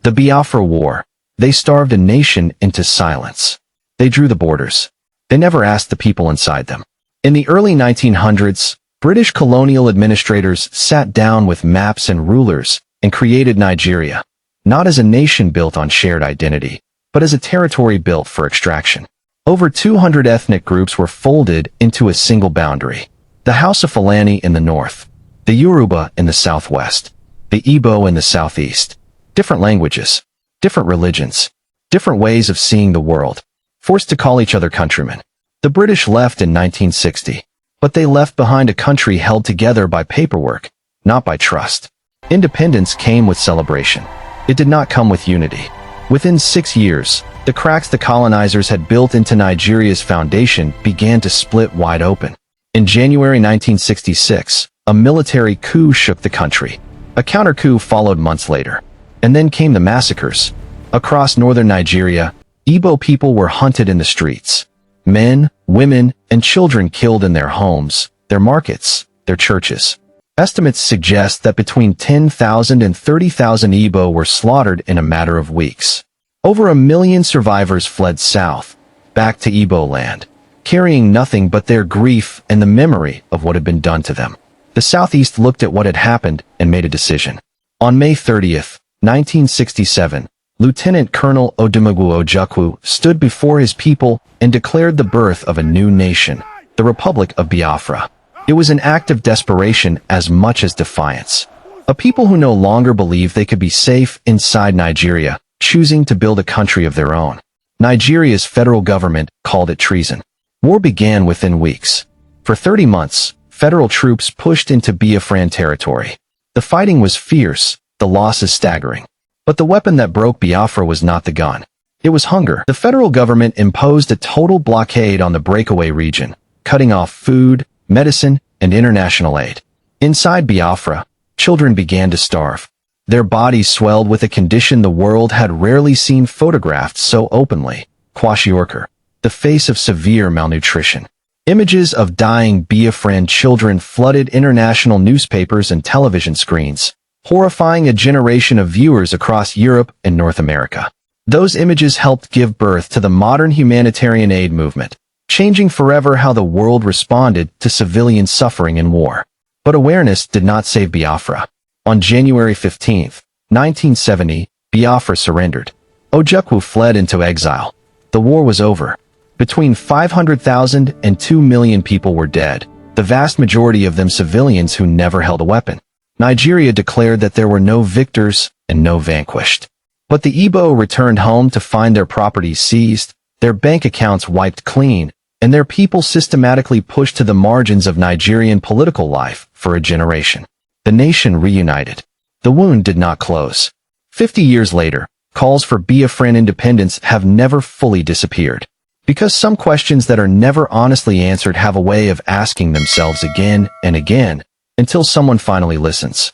The Biafra War. They starved a nation into silence. They drew the borders. They never asked the people inside them. In the early 1900s, British colonial administrators sat down with maps and rulers and created Nigeria, not as a nation built on shared identity, but as a territory built for extraction. Over 200 ethnic groups were folded into a single boundary. The House of Fulani in the north, the Yoruba in the southwest, the Igbo in the southeast. Different languages, different religions, different ways of seeing the world, forced to call each other countrymen. The British left in 1960, but they left behind a country held together by paperwork, not by trust. Independence came with celebration. It did not come with unity. Within 6 years, the cracks the colonizers had built into Nigeria's foundation began to split wide open. In January 1966, a military coup shook the country. A counter-coup followed months later. And then came the massacres. Across northern Nigeria, Igbo people were hunted in the streets. Men, women, and children killed in their homes, their markets, their churches. Estimates suggest that between 10,000 and 30,000 Igbo were slaughtered in a matter of weeks. Over 1 million survivors fled south, back to Igbo land, carrying nothing but their grief and the memory of what had been done to them. The Southeast looked at what had happened and made a decision. On May 30th, 1967, Lieutenant Colonel Odumegwu Ojukwu stood before his people and declared the birth of a new nation, the Republic of Biafra. It was an act of desperation as much as defiance. A people who no longer believed they could be safe inside Nigeria, choosing to build a country of their own. Nigeria's federal government called it treason. War began within weeks. For 30 months, federal troops pushed into Biafran territory. The fighting was fierce, the losses staggering. But the weapon that broke Biafra was not the gun. It was hunger. The federal government imposed a total blockade on the breakaway region, cutting off food, medicine, and international aid. Inside Biafra, children began to starve. Their bodies swelled with a condition the world had rarely seen photographed so openly: kwashiorkor, the face of severe malnutrition. Images of dying Biafran children flooded international newspapers and television screens, horrifying a generation of viewers across Europe and North America. Those images helped give birth to the modern humanitarian aid movement, changing forever how the world responded to civilian suffering in war. But awareness did not save Biafra. On January 15, 1970, Biafra surrendered. Ojukwu fled into exile. The war was over. Between 500,000 and 2 million people were dead, the vast majority of them civilians who never held a weapon. Nigeria declared that there were no victors and no vanquished. But the Igbo returned home to find their properties seized, their bank accounts wiped clean, and their people systematically pushed to the margins of Nigerian political life for a generation. The nation reunited. The wound did not close. 50 years later, calls for Biafran independence have never fully disappeared. Because some questions that are never honestly answered have a way of asking themselves again and again, until someone finally listens.